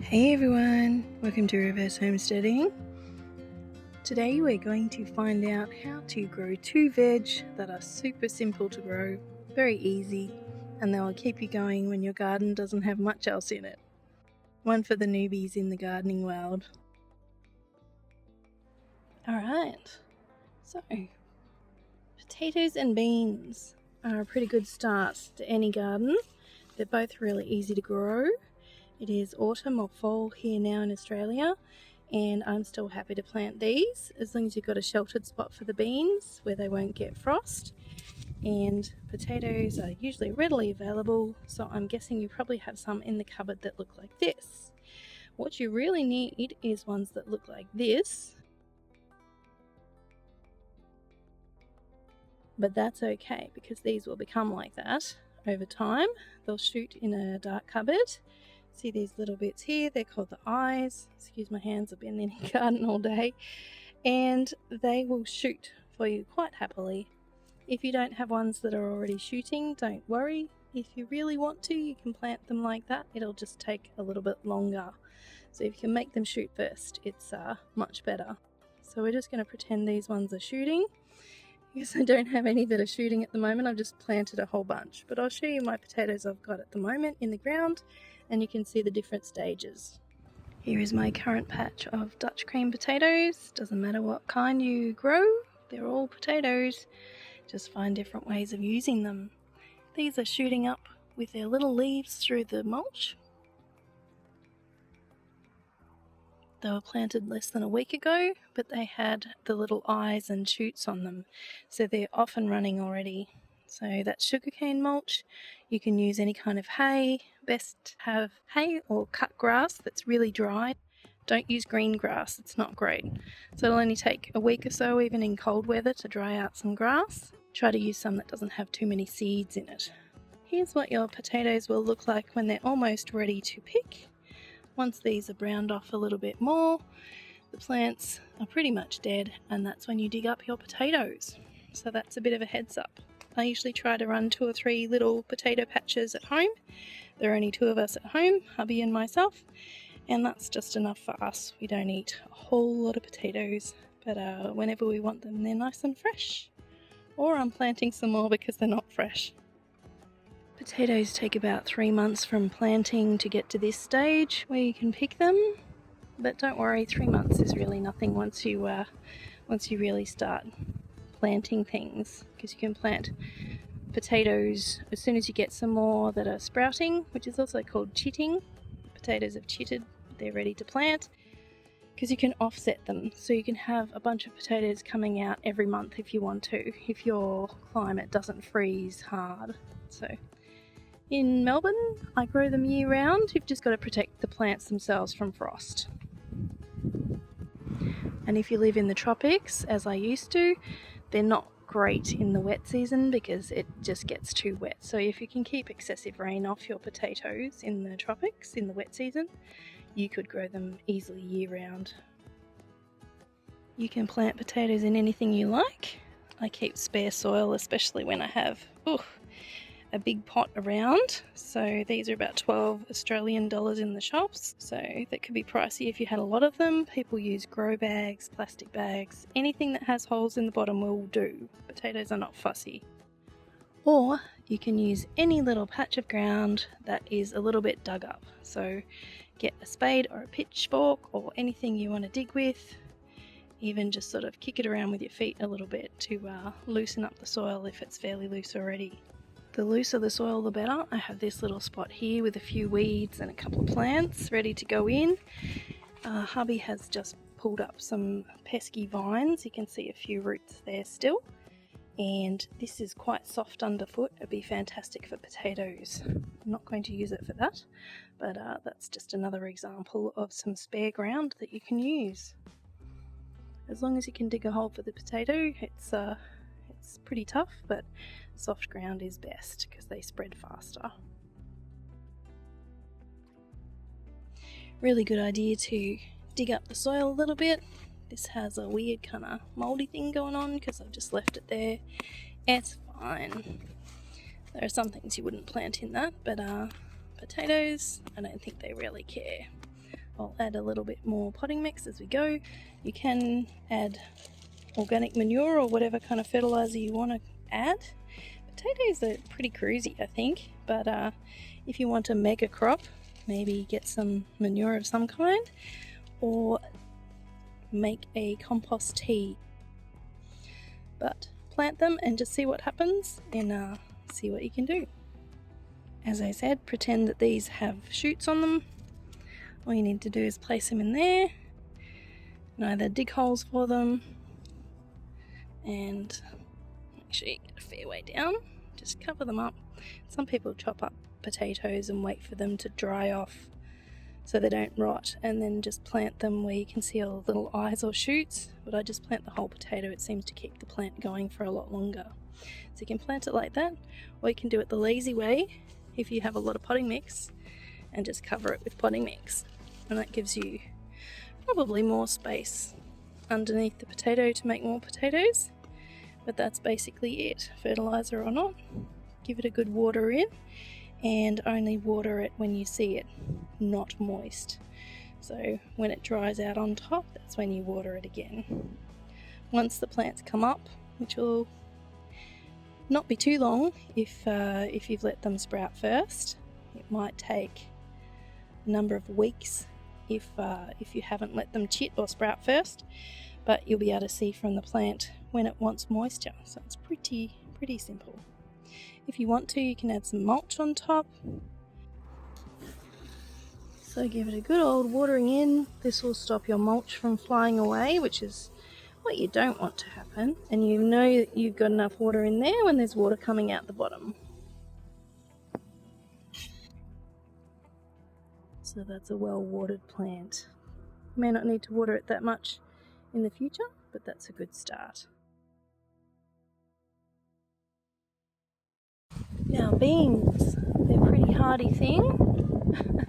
Hey everyone, welcome to Reverse Homesteading. Today we're going to find out how to grow two veg that are super simple to grow, very easy, and they will keep you going when your garden doesn't have much else in it. One for the newbies in the gardening world. Alright, so potatoes and beans are a pretty good start to any garden. They're both really easy to grow. It is autumn or fall here now in Australia, and I'm still happy to plant these as long as you've got a sheltered spot for the beans where they won't get frost. And potatoes are usually readily available, so I'm guessing you probably have some in the cupboard that look like this. What you really need is ones that look like this, but that's okay because these will become like that over time. They'll shoot in a dark cupboard. See these little bits here, they're called the eyes. Excuse my hands, I've been in the garden all day. And they will shoot for you quite happily. If you don't have ones that are already shooting, don't worry. If you really want to, you can plant them like that. It'll just take a little bit longer. So if you can make them shoot first, it's much better. So we're just going to pretend these ones are shooting. Because I don't have any that are shooting at the moment, I've just planted a whole bunch. But I'll show you my potatoes I've got at the moment in the ground, and you can see the different stages. Here is my current patch of Dutch cream potatoes. Doesn't matter what kind you grow, they're all potatoes. Just find different ways of using them. These are shooting up with their little leaves through the mulch. They were planted less than a week ago, but they had the little eyes and shoots on them, so they're off and running already. So that's sugarcane mulch. You can use any kind of hay. Best have hay or cut grass that's really dry. Don't use green grass, it's not great. So it'll only take a week or so, even in cold weather, to dry out some grass. Try to use some that doesn't have too many seeds in it. Here's what your potatoes will look like when they're almost ready to pick. Once these are browned off a little bit more, the plants are pretty much dead, and that's when you dig up your potatoes. So that's a bit of a heads up. I usually try to run 2 or 3 little potato patches at home. There are only 2 of us at home, hubby and myself, and that's just enough for us. We don't eat a whole lot of potatoes, but whenever we want them, they're nice and fresh. Or I'm planting some more because they're not fresh. Potatoes take about 3 months from planting to get to this stage where you can pick them, but don't worry, 3 months is really nothing once you really start planting things, because you can plant potatoes as soon as you get some more that are sprouting, which is also called chitting. Potatoes have chitted, they're ready to plant, because you can offset them, so you can have a bunch of potatoes coming out every month if you want to, if your climate doesn't freeze hard. So in Melbourne, I grow them year round. You've just got to protect the plants themselves from frost. And if you live in the tropics, as I used to, they're not great in the wet season because it just gets too wet. So if you can keep excessive rain off your potatoes in the tropics in the wet season, you could grow them easily year round. You can plant potatoes in anything you like. I keep spare soil, especially when I have a big pot around. So these are about 12 Australian dollars in the shops, so that could be pricey if you had a lot of them. People use grow bags, plastic bags, anything that has holes in the bottom will do. Potatoes are not fussy. Or you can use any little patch of ground that is a little bit dug up. So get a spade or a pitchfork or anything you want to dig with. Even just sort of kick it around with your feet a little bit to loosen up the soil if it's fairly loose already. The looser the soil, the better. I have this little spot here with a few weeds and a couple of plants ready to go in. Hubby has just pulled up some pesky vines. You can see a few roots there still. And this is quite soft underfoot. It'd be fantastic for potatoes. I'm not going to use it for that, but that's just another example of some spare ground that you can use. As long as you can dig a hole for the potato, it's pretty tough, but soft ground is best because they spread faster. Really good idea to dig up the soil a little bit. This has a weird kind of mouldy thing going on because I've just left it there. It's fine. There are some things you wouldn't plant in that, but potatoes, I don't think they really care. I'll add a little bit more potting mix as we go. You can add organic manure or whatever kind of fertilizer you want to add. Potatoes are pretty cruisy, I think, but if you want a mega crop, maybe get some manure of some kind or make a compost tea. But plant them and just see what happens and see what you can do. As I said, pretend that these have shoots on them. All you need to do is place them in there and either dig holes for them and make sure you get a fair way down. Just cover them up. Some people chop up potatoes and wait for them to dry off so they don't rot and then just plant them where you can see all the little eyes or shoots, but I just plant the whole potato. It seems to keep the plant going for a lot longer. So you can plant it like that, or you can do it the lazy way if you have a lot of potting mix and just cover it with potting mix, and that gives you probably more space underneath the potato to make more potatoes. But that's basically it. Fertilizer or not, give it a good water in, and only water it when you see it not moist. So when it dries out on top, that's when you water it again. Once the plants come up, which will not be too long if you've let them sprout first. It might take a number of weeks if you haven't let them chit or sprout first, but you'll be able to see from the plant when it wants moisture, so it's pretty simple. If you want to, you can add some mulch on top. So give it a good old watering in. This will stop your mulch from flying away, which is what you don't want to happen, and you know that you've got enough water in there when there's water coming out the bottom. So that's a well watered plant. You may not need to water it that much in the future, but that's a good start. Now beans, they're a pretty hardy thing.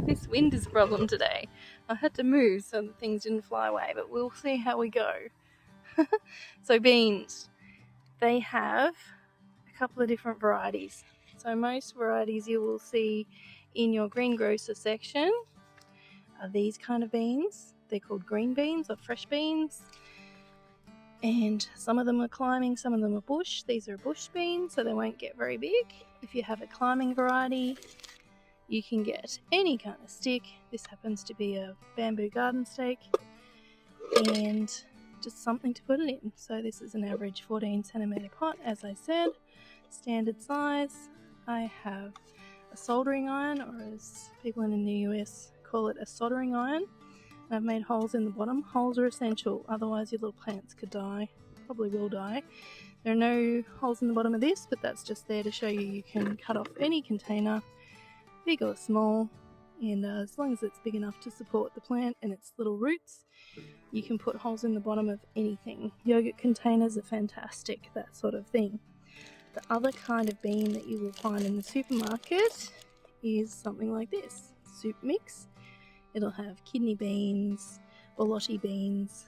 This wind is a problem today. I had to move so that things didn't fly away, but we'll see how we go. So beans, they have a couple of different varieties. So most varieties you will see in your greengrocer section are these kind of beans. They're called green beans or fresh beans. And some of them are climbing, some of them are bush. These are bush beans, so they won't get very big. If you have a climbing variety, you can get any kind of stick. This happens to be a bamboo garden stake, and just something to put it in. So this is an average 14 centimetre pot, as I said, standard size. I have a soldering iron, or as people in the US call it, a soldering iron. I've made holes in the bottom. Holes are essential, otherwise your little plants could die, probably will die. There are no holes in the bottom of this, but that's just there to show you can cut off any container, big or small, and as long as it's big enough to support the plant and its little roots, you can put holes in the bottom of anything. Yogurt containers are fantastic, that sort of thing. The other kind of bean that you will find in the supermarket is something like this, soup mix. It'll have kidney beans, borlotti beans,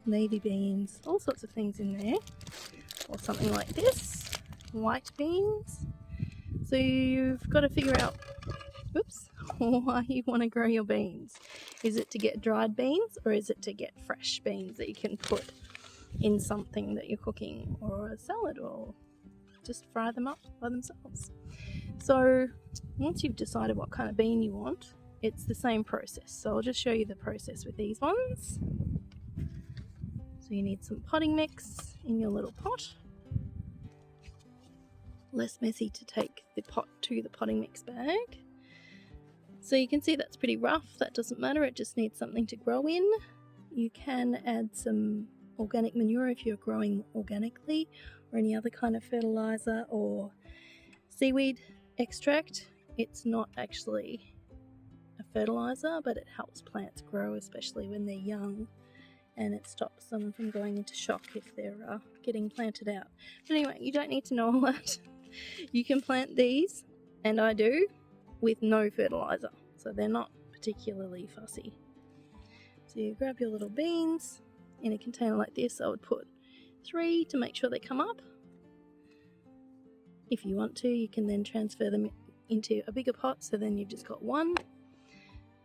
navy beans, all sorts of things in there. Or something like this, white beans. So you've got to figure out, why you want to grow your beans. Is it to get dried beans, or is it to get fresh beans that you can put in something that you're cooking, or a salad, or just fry them up by themselves? So once you've decided what kind of bean you want, it's the same process. So I'll just show you the process with these ones. So you need some potting mix in your little pot. Less messy to take the pot to the potting mix bag. So you can see that's pretty rough. That doesn't matter, it just needs something to grow in. You can add some organic manure if you're growing organically, or any other kind of fertilizer or seaweed extract. It's not actually a fertilizer, but it helps plants grow, especially when they're young, and it stops them from going into shock if they're getting planted out. But anyway, you don't need to know all that. You can plant these, and I do, with no fertilizer, so they're not particularly fussy. So you grab your little beans in a container like this. I would put 3 to make sure they come up. If you want to, you can then transfer them into a bigger pot, so then you've just got 1.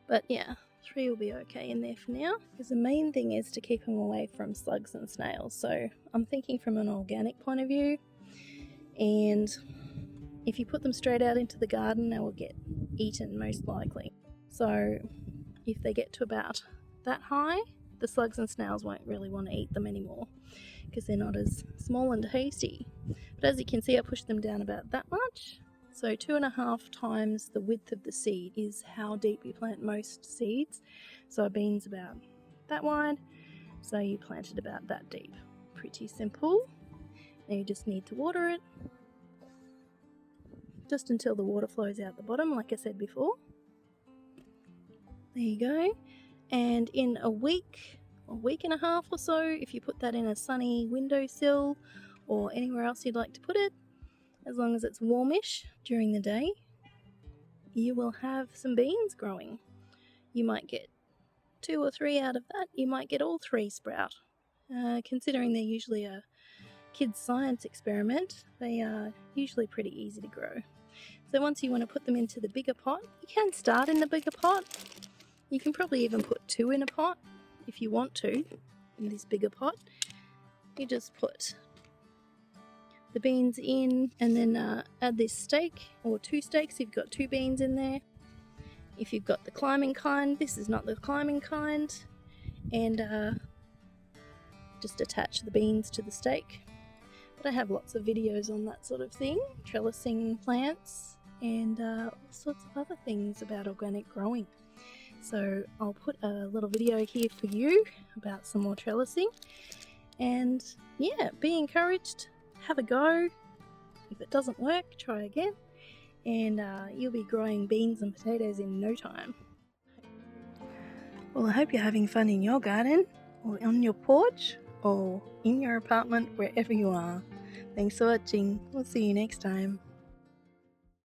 But yeah, 3 will be okay in there for now, because the main thing is to keep them away from slugs and snails. So I'm thinking from an organic point of view, and if you put them straight out into the garden, they will get eaten most likely. So if they get to about that high, the slugs and snails won't really want to eat them anymore because they're not as small and tasty. But as you can see, I pushed them down about that much. So 2.5 times the width of the seed is how deep you plant most seeds. So a bean's about that wide, so you plant it about that deep. Pretty simple. Now you just need to water it just until the water flows out the bottom, like I said before. There you go. And in a week and a half or so, if you put that in a sunny windowsill or anywhere else you'd like to put it, as long as it's warmish during the day, you will have some beans growing. You might get 2 or 3 out of that. You might get all 3 sprout. Considering they're usually a kid's science experiment, they are usually pretty easy to grow. So once you want to put them into the bigger pot, you can start in the bigger pot. You can probably even put 2 in a pot if you want to, in this bigger pot. You just put the beans in and then add this stake or 2 stakes if you've got 2 beans in there. If you've got the climbing kind, this is not the climbing kind, and just attach the beans to the stake. But I have lots of videos on that sort of thing, trellising plants and all sorts of other things about organic growing. So I'll put a little video here for you about some more trellising, and yeah, be encouraged, have a go. If it doesn't work, try again, and you'll be growing beans and potatoes in no time. Well, I hope you're having fun in your garden, or on your porch, or in your apartment, wherever you are. Thanks for watching. We'll see you next time.